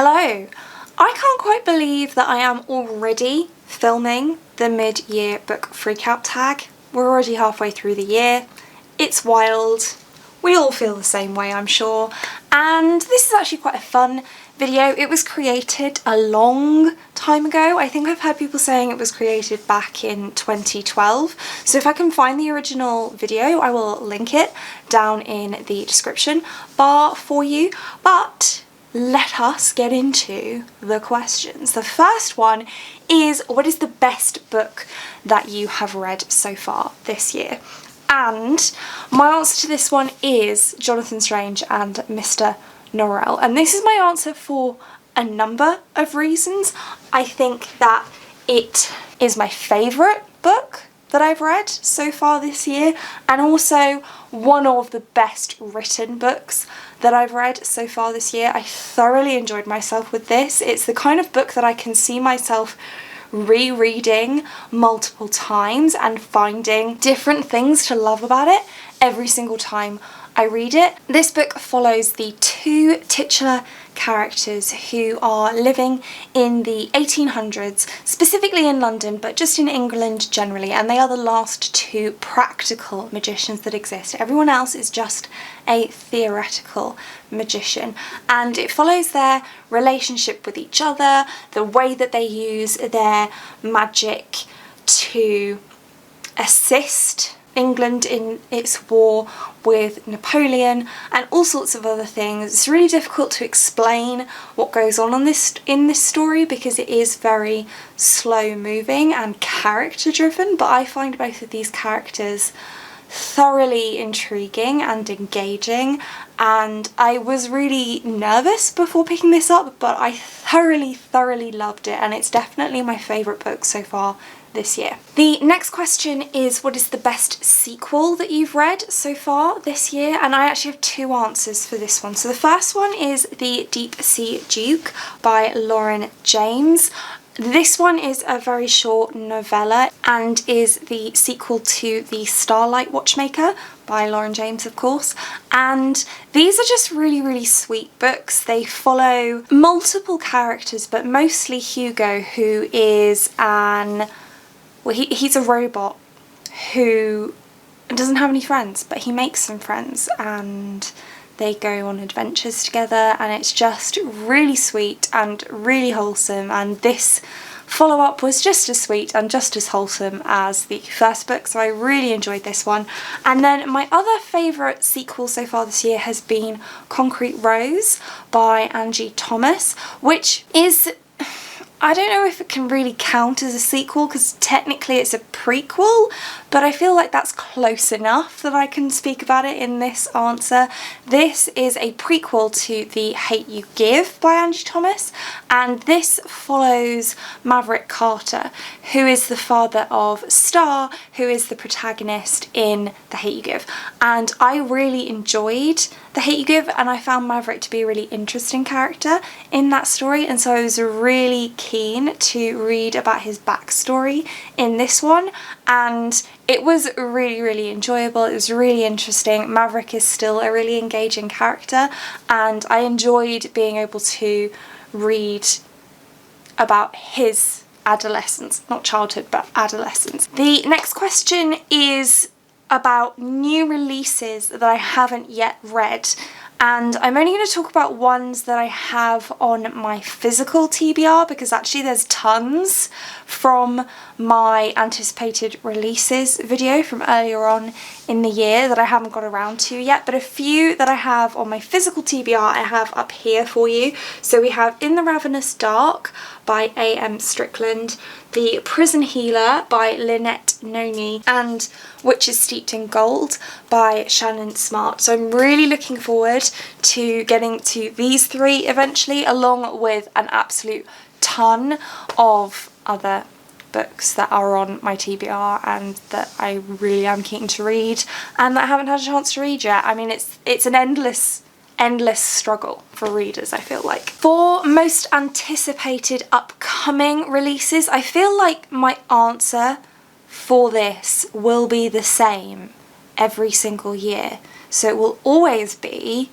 Hello! I can't quite believe that I am already filming the mid-year book Freakout tag. We're already halfway through the year. It's wild. We all feel the same way, I'm sure. And this is actually quite a fun video. It was created a long time ago. I think I've heard people saying it was created back in 2012. So if I can find the original video, I will link it down in the description bar for you. But let us get into the questions. The first one is, what is the best book that you have read so far this year? And my answer to this one is Jonathan Strange and Mr. Norrell. And this is my answer for a number of reasons. I think that it is my favourite book that I've read so far this year, and also one of the best written books that I've read so far this year. I thoroughly enjoyed myself with this. It's the kind of book that I can see myself rereading multiple times and finding different things to love about it every single time I read it. This book follows the two titular characters who are living in the 1800s, specifically in London, but just in England generally, and they are the last two practical magicians that exist. Everyone else is just a theoretical magician, and it follows their relationship with each other, the way that they use their magic to assist England in its war with Napoleon and all sorts of other things. It's really difficult to explain what goes on in this story because it is very slow moving and character driven, but I find both of these characters thoroughly intriguing and engaging, and I was really nervous before picking this up, but I thoroughly loved it, and it's definitely my favourite book so far this year. The next question is, what is the best sequel that you've read so far this year? And I actually have two answers for this one. So the first one is The Deep Sea Duke by Lauren James. This one is a very short novella and is the sequel to The Starlight Watchmaker by Lauren James, of course. And these are just really sweet books. They follow multiple characters, but mostly Hugo, who is he's a robot who doesn't have any friends, but he makes some friends and they go on adventures together, and it's just really sweet and really wholesome, and this follow-up was just as sweet and just as wholesome as the first book, so I really enjoyed this one. And then my other favourite sequel so far this year has been Concrete Rose by Angie Thomas, which is, I don't know if it can really count as a sequel because technically it's a prequel, but I feel like that's close enough that I can speak about it in this answer. This is a prequel to The Hate You Give by Angie Thomas, and this follows Maverick Carter, who is the father of Star, who is the protagonist in The Hate You Give. And I really enjoyed The Hate You Give, and I found Maverick to be a really interesting character in that story, and so I was really keen to read about his backstory in this one, and it was really enjoyable. It was really interesting. Maverick is still a really engaging character, and I enjoyed being able to read about his adolescence, not childhood, but adolescence. The next question is about new releases that I haven't yet read, and I'm only going to talk about ones that I have on my physical TBR because actually there's tons from my anticipated releases video from earlier on in the year that I haven't got around to yet, but a few that I have on my physical TBR I have up here for you. So we have In the Ravenous Dark by A.M. Strickland, The Prison Healer by Lynette Noni, and Witches Steeped in Gold by Shannon Smart. So I'm really looking forward to getting to these three eventually, along with an absolute ton of other books that are on my TBR and that I really am keen to read and that I haven't had a chance to read yet. I mean, it's an endless struggle for readers, I feel like. For most anticipated upcoming releases, I feel like my answer for this will be the same every single year. So it will always be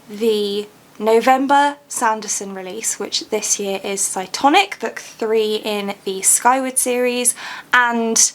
the November Sanderson release, which this year is Cytonic, book 3 in the Skyward series, and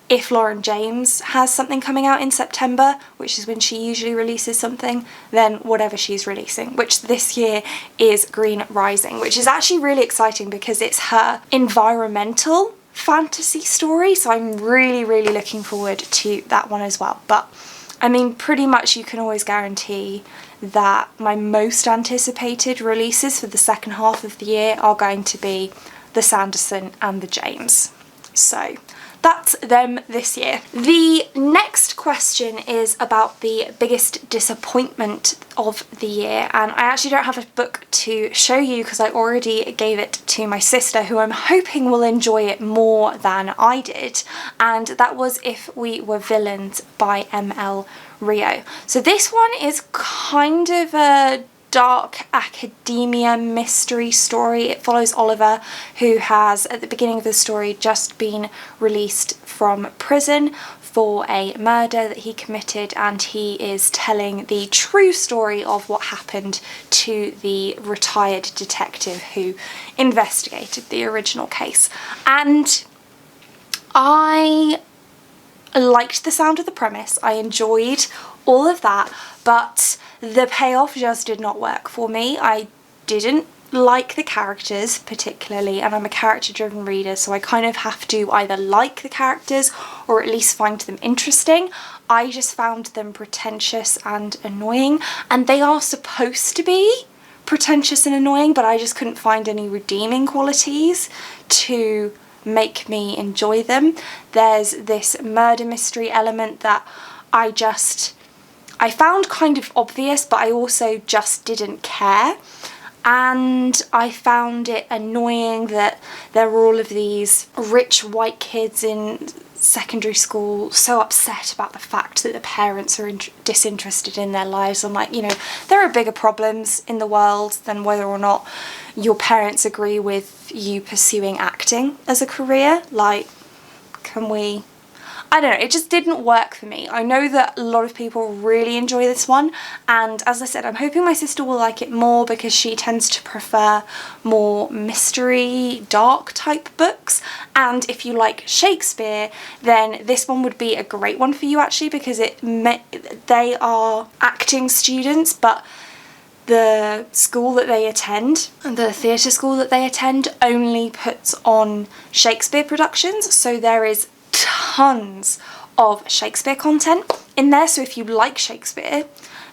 if Lauren James has something coming out in September, which is when she usually releases something, then whatever she's releasing, which this year is Green Rising, which is actually really exciting because it's her environmental fantasy story, so I'm really looking forward to that one as well. But I mean, pretty much you can always guarantee that my most anticipated releases for the second half of the year are going to be the Sanderson and the James. So that's them this year. The next question is about the biggest disappointment of the year, and I actually don't have a book to show you because I already gave it to my sister, who I'm hoping will enjoy it more than I did, and that was If We Were Villains by M.L. Rio. So this one is kind of a dark academia mystery story. It follows Oliver, who has at the beginning of the story just been released from prison for a murder that he committed, and he is telling the true story of what happened to the retired detective who investigated the original case. And I liked the sound of the premise, I enjoyed all of that, but the payoff just did not work for me. I didn't like the characters particularly, and I'm a character driven reader, so I kind of have to either like the characters or at least find them interesting. I just found them pretentious and annoying, and they are supposed to be pretentious and annoying, but I just couldn't find any redeeming qualities to make me enjoy them. There's this murder mystery element that I found kind of obvious, but I also just didn't care. And I found it annoying that there were all of these rich white kids in secondary school so upset about the fact that the parents are disinterested in their lives. I'm like, you know, there are bigger problems in the world than whether or not your parents agree with you pursuing acting as a career. Like, can we... I don't know, it just didn't work for me. I know that a lot of people really enjoy this one, and as I said, I'm hoping my sister will like it more because she tends to prefer more mystery, dark type books, and if you like Shakespeare, then this one would be a great one for you actually, because they are acting students, but the school that they attend, the theatre school that they attend, only puts on Shakespeare productions, so there is tons of Shakespeare content in there. So if you like Shakespeare,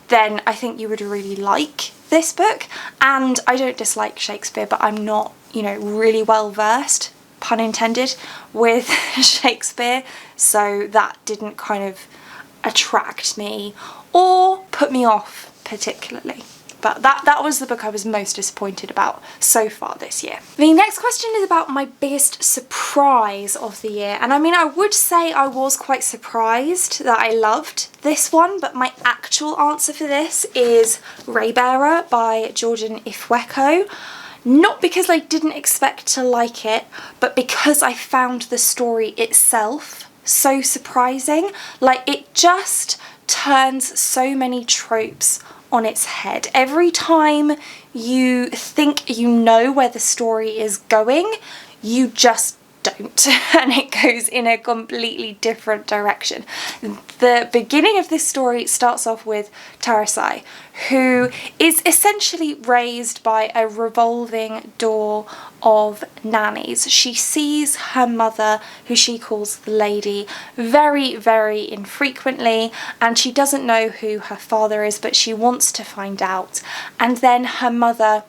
then I think you would really like this book. And I don't dislike Shakespeare, but I'm not, you know, really well versed, pun intended, with Shakespeare, so that didn't kind of attract me or put me off particularly. But that was the book I was most disappointed about so far this year. The next question is about my biggest surprise of the year. And I mean, I would say I was quite surprised that I loved this one, but my actual answer for this is Raybearer by Jordan Ifweko. Not because I didn't expect to like it, but because I found the story itself so surprising. Like, it just turns so many tropes on its head. Every time you think you know where the story is going, you just don't, and it goes in a completely different direction. The beginning of this story starts off with Tarasai, who is essentially raised by a revolving door of nannies. She sees her mother, who she calls the lady, very infrequently, and she doesn't know who her father is, but she wants to find out. And then her mother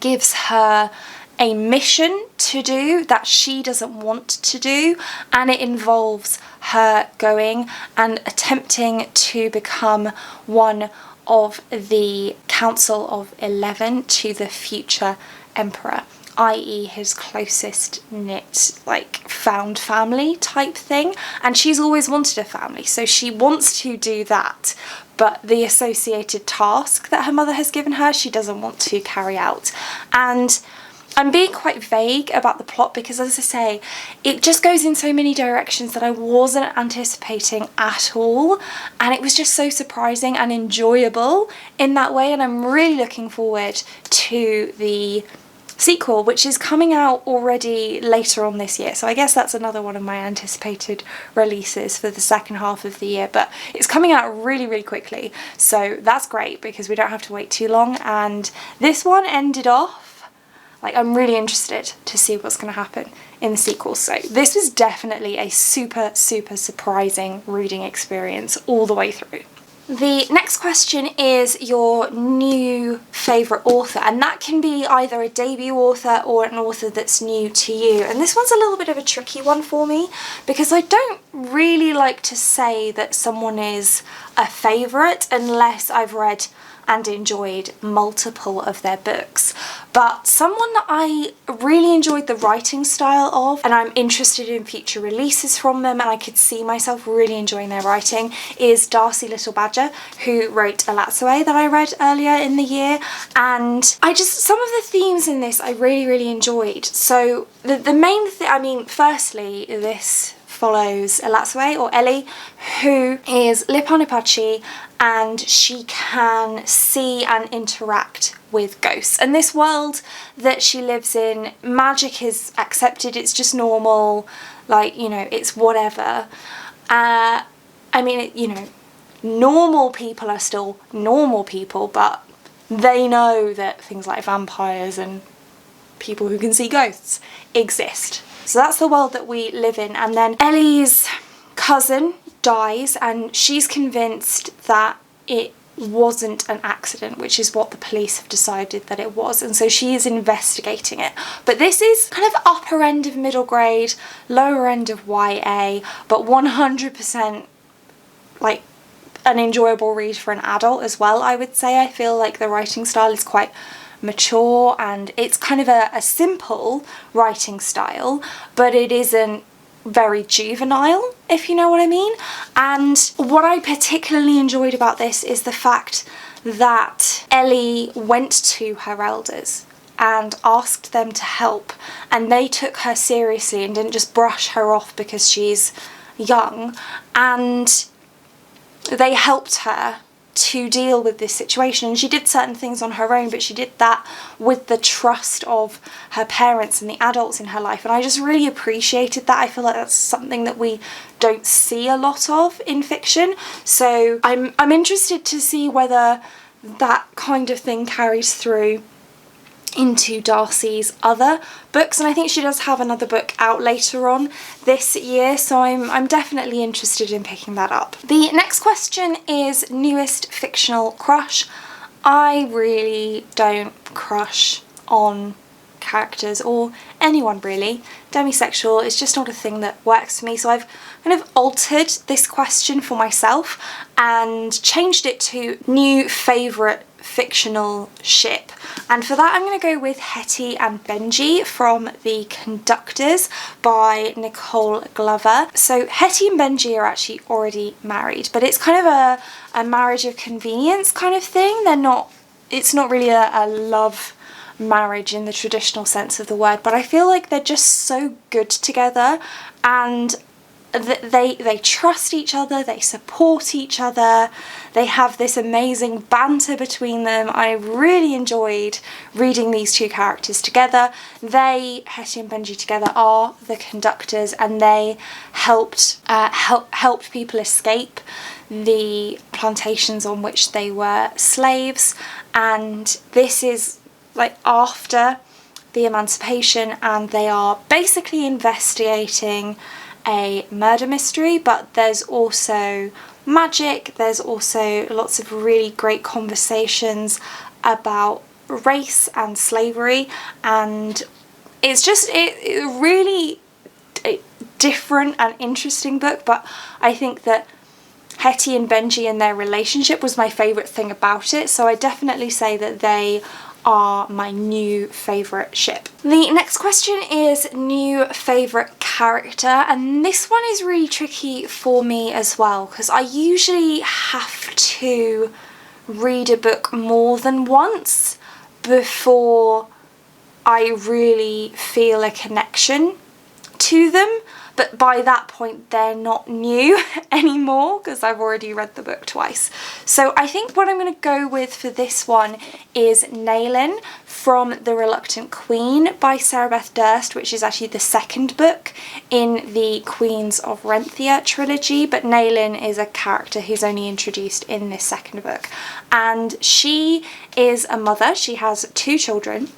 gives her a mission to do that she doesn't want to do, and it involves her going and attempting to become one of the Council of 11 to the future Emperor, i.e. his closest knit, like, found family type thing. And she's always wanted a family, so she wants to do that, but the associated task that her mother has given her, she doesn't want to carry out. And I'm being quite vague about the plot because, as I say, it just goes in so many directions that I wasn't anticipating at all, and it was just so surprising and enjoyable in that way, and I'm really looking forward to the sequel, which is coming out already later on this year. So I guess that's another one of my anticipated releases for the second half of the year, but it's coming out really, really quickly. So that's great because we don't have to wait too long. And this one ended off, like, I'm really interested to see what's going to happen in the sequel. So this was definitely a super, super surprising reading experience all the way through. The next question is your new favourite author, and that can be either a debut author or an author that's new to you. And this one's a little bit of a tricky one for me because I don't really like to say that someone is a favourite unless I've read and enjoyed multiple of their books. But someone that I really enjoyed the writing style of, and I'm interested in future releases from them, and I could see myself really enjoying their writing, is Darcy Little Badger, who wrote Alatsue that I read earlier in the year. And some of the themes in this I really, really enjoyed. So the main thing, I mean, firstly, this follows Alatsue, or Ellie, who is Lipanipachi, and she can see and interact with ghosts. And this world that she lives in, magic is accepted, it's just normal, like, you know, it's whatever. I mean, you know, normal people are still normal people, but they know that things like vampires and people who can see ghosts exist. So that's the world that we live in. And then Ellie's cousin dies, and she's convinced that it wasn't an accident, which is what the police have decided that it was, and so she is investigating it. But this is kind of upper end of middle grade, lower end of YA, but 100% like an enjoyable read for an adult as well, I would say. I feel like the writing style is quite mature, and it's kind of a simple writing style, but it isn't very juvenile, if you know what I mean. And what I particularly enjoyed about this is the fact that Ellie went to her elders and asked them to help, and they took her seriously and didn't just brush her off because she's young, and they helped her to deal with this situation. And she did certain things on her own, but she did that with the trust of her parents and the adults in her life, and I just really appreciated that. I feel like that's something that we don't see a lot of in fiction, so I'm interested to see whether that kind of thing carries through into Darcy's other books, and I think she does have another book out later on this year, so I'm definitely interested in picking that up. The next question is newest fictional crush. I really don't crush on characters or anyone really. Demisexual is just not a thing that works for me, so I've kind of altered this question for myself and changed it to new favourite fictional ship, and for that I'm going to go with Hetty and Benji from The Conductors by Nicole Glover. So Hetty and Benji are actually already married, but it's kind of a marriage of convenience kind of thing. It's not really a love marriage in the traditional sense of the word, but I feel like they're just so good together, and they trust each other, they support each other, they have this amazing banter between them. I really enjoyed reading these two characters together. Hetty and Benji together, are the conductors, and they helped people escape the plantations on which they were slaves, and this is like after the emancipation, and they are basically investigating a murder mystery, but there's also magic, there's also lots of really great conversations about race and slavery, and it's just a really different and interesting book. But I think that Hetty and Benji and their relationship was my favourite thing about it, so I definitely say that they are my new favourite ship. The next question is new favourite character, and this one is really tricky for me as well because I usually have to read a book more than once before I really feel a connection to them, but by that point they're not new anymore because I've already read the book twice. So I think what I'm going to go with for this one is Naelin from The Reluctant Queen by Sarah Beth Durst, which is actually the second book in the Queens of Renthia trilogy, but Naelin is a character who's only introduced in this second book. And she is a mother. She has 2 children,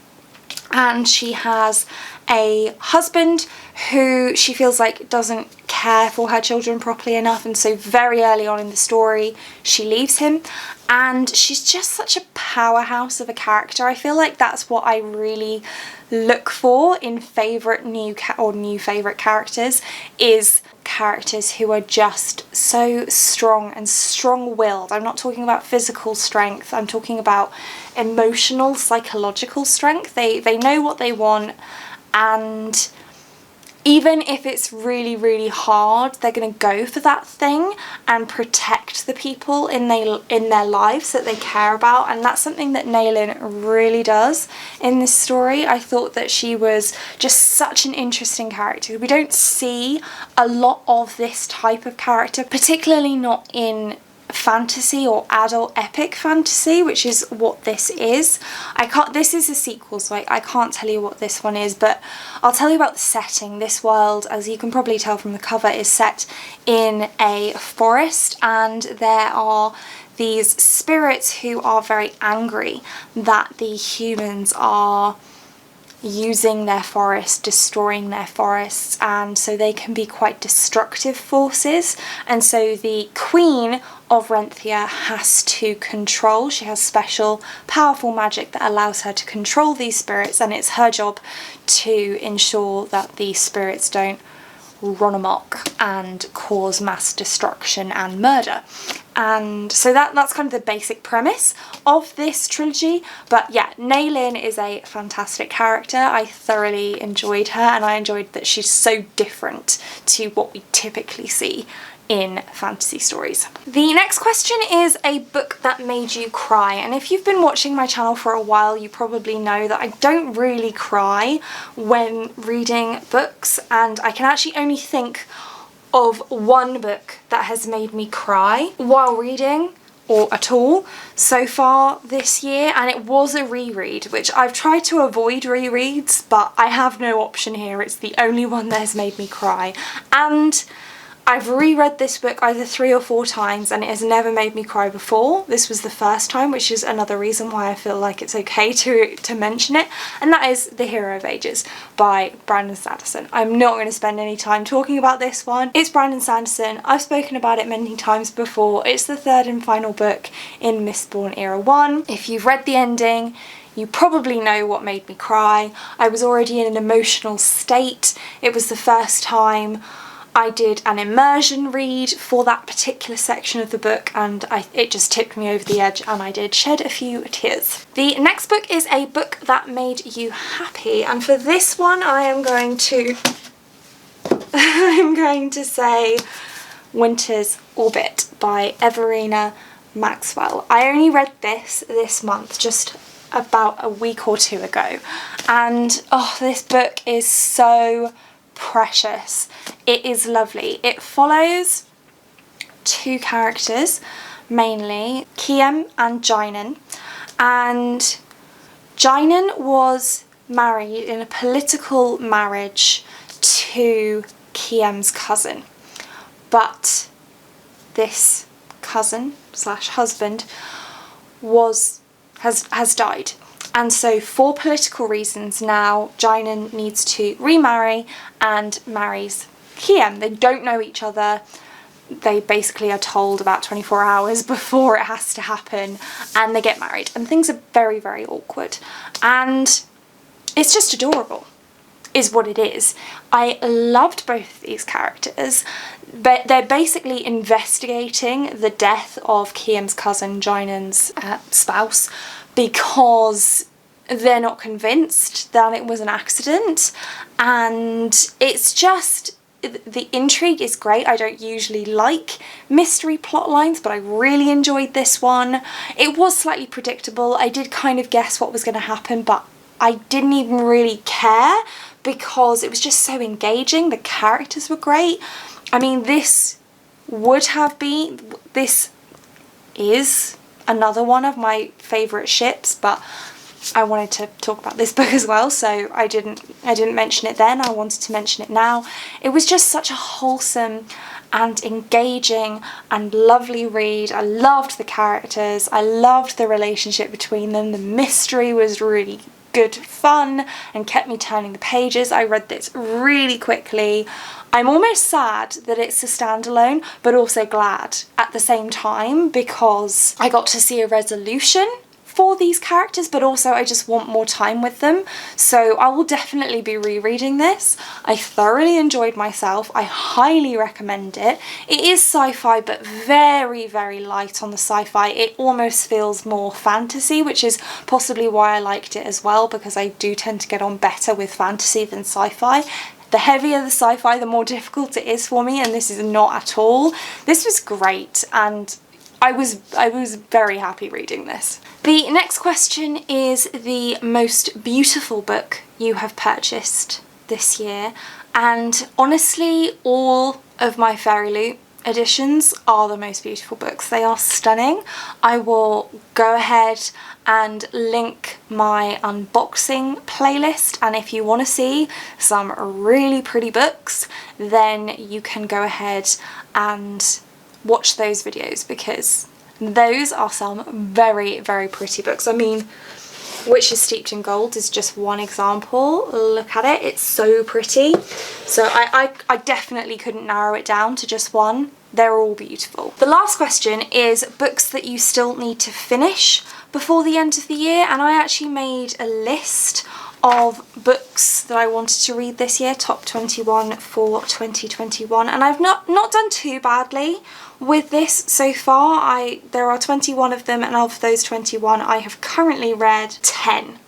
and she has a husband who she feels like doesn't care for her children properly enough, and so very early on in the story she leaves him, and she's just such a powerhouse of a character. I feel like that's what I really look for in favourite new favourite characters, is characters who are just so strong and strong-willed. I'm not talking about physical strength, I'm talking about emotional, psychological strength. They know what they want, and even if it's really, really hard, they're going to go for that thing and protect the people in their lives that they care about. And that's something that Naelin really does in this story. I thought that she was just such an interesting character. We don't see a lot of this type of character, particularly not in fantasy or adult epic fantasy, which is what this is. This is a sequel, so I can't tell you what this one is, but I'll tell you about the setting. This world, as you can probably tell from the cover, is set in a forest, and there are these spirits who are very angry that the humans are using their forest, destroying their forests, and so they can be quite destructive forces. And so the Queen of Renthia has to control, she has special powerful magic that allows her to control these spirits, and it's her job to ensure that these spirits don't run amok and cause mass destruction and murder. And so that's kind of the basic premise of this trilogy. But yeah, Naelin is a fantastic character. I thoroughly enjoyed her, and I enjoyed that she's so different to what we typically see in fantasy stories. The next question is a book that made you cry, and if you've been watching my channel for a while, you probably know that I don't really cry when reading books, and I can actually only think of one book that has made me cry while reading, or at all, so far this year, and it was a reread, which I've tried to avoid rereads, but I have no option here. It's the only one that has made me cry, and I've reread this book either 3 or 4 times, and it has never made me cry before. This was the first time, which is another reason why I feel like it's okay to mention it, and that is The Hero of Ages by Brandon Sanderson. I'm not going to spend any time talking about this one. It's Brandon Sanderson. I've spoken about it many times before. It's the 3rd and final book in Mistborn Era 1. If you've read the ending, you probably know what made me cry. I was already in an emotional state. It was the first time I did an immersion read for that particular section of the book, and it just tipped me over the edge, and I did shed a few tears. The next book is a book that made you happy, and for this one I am going to say Winter's Orbit by Everina Maxwell. I only read this month, just about a week or 2 ago, and oh, this book is so precious. It is lovely. It follows 2 characters, mainly Kiem and Jainan, and Jainan was married in a political marriage to Kiem's cousin, but this cousin slash husband has died. And so for political reasons now, Jainan needs to remarry and marries Kiem. They don't know each other. They basically are told about 24 hours before it has to happen, and they get married. And things are very, very awkward. And it's just adorable, is what it is. I loved both of these characters, but they're basically investigating the death of Kiem's cousin, Jainan's spouse, because they're not convinced that it was an accident, and it's just, the intrigue is great. I don't usually like mystery plot lines, but I really enjoyed this one. It was slightly predictable. I did kind of guess what was going to happen, but I didn't even really care because it was just so engaging. The characters were great. I mean, this is another one of my favourite ships, but I wanted to talk about this book as well, so I didn't mention it then. I wanted to mention it now. It was just such a wholesome and engaging and lovely read. I loved the characters. I loved the relationship between them. The mystery was really good fun and kept me turning the pages. I read this really quickly. I'm almost sad that it's a standalone, but also glad at the same time because I got to see a resolution for these characters, but also I just want more time with them. So I will definitely be rereading this. I thoroughly enjoyed myself. I highly recommend it. It is sci-fi, but very, very light on the sci-fi. It almost feels more fantasy, which is possibly why I liked it as well, because I do tend to get on better with fantasy than sci-fi. The heavier the sci-fi, the more difficult it is for me, and this is not at all. This was great, and I was very happy reading this. The next question is the most beautiful book you have purchased this year, and honestly all of my Fairy Loot editions are the most beautiful books. They are stunning. I will go ahead and link my unboxing playlist, and if you want to see some really pretty books, then you can go ahead and watch those videos because those are some very, very pretty books. I mean, Witches Steeped in Gold is just one example. Look at it, it's so pretty. So I definitely couldn't narrow it down to just one. They're all beautiful. The last question is books that you still need to finish before the end of the year, and I actually made a list of books that I wanted to read this year, top 21 for 2021, and I've not done too badly with this so far. There are 21 of them, and of those 21 I have currently read 10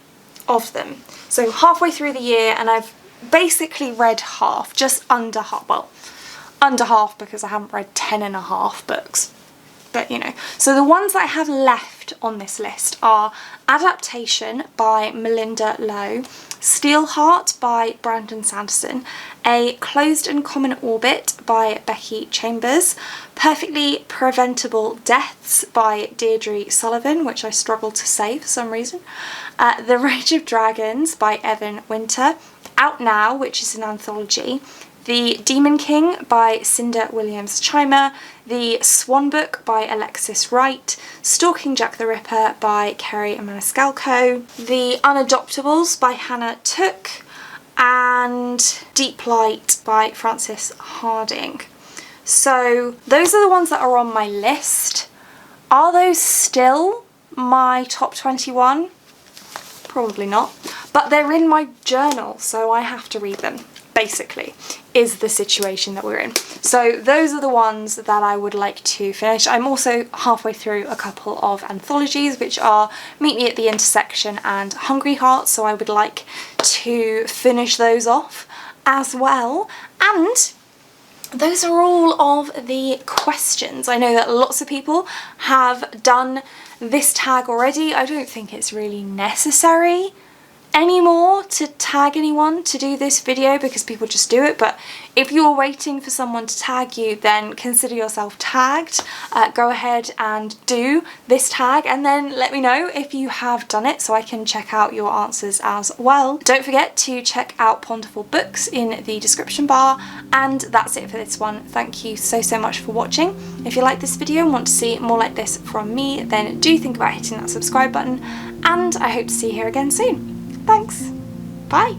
of them. So halfway through the year, and I've basically read half, just under half, well, under half because I haven't read 10 and a half books. But you know, so the ones that I have left on this list are Adaptation by Melinda Lowe, Steelheart by Brandon Sanderson, A Closed and Common Orbit by Becky Chambers, Perfectly Preventable Deaths by Deirdre Sullivan, which I struggle to say for some reason, The Rage of Dragons by Evan Winter, Out Now, which is an anthology, The Demon King by Cinda Williams-Chimer, The Swan Book by Alexis Wright, Stalking Jack the Ripper by Kerry Maniscalco, The Unadoptables by Hannah Took, and Deep Light by Frances Harding. So those are the ones that are on my list. Are those still my top 21? Probably not, but they're in my journal, so I have to read them, basically, is the situation that we're in. So those are the ones that I would like to finish. I'm also halfway through a couple of anthologies, which are Meet Me at the Intersection and Hungry Heart, so I would like to finish those off as well. And those are all of the questions. I know that lots of people have done this tag already. I don't think it's really necessary anymore to tag anyone to do this video because people just do it, but if you're waiting for someone to tag you, then consider yourself tagged. Go ahead and do this tag and then let me know if you have done it so I can check out your answers as well. Don't forget to check out Ponderful Books in the description bar, and that's it for this one. Thank you so much for watching. If you like this video and want to see more like this from me, then do think about hitting that subscribe button, and I hope to see you here again soon. Thanks. Bye.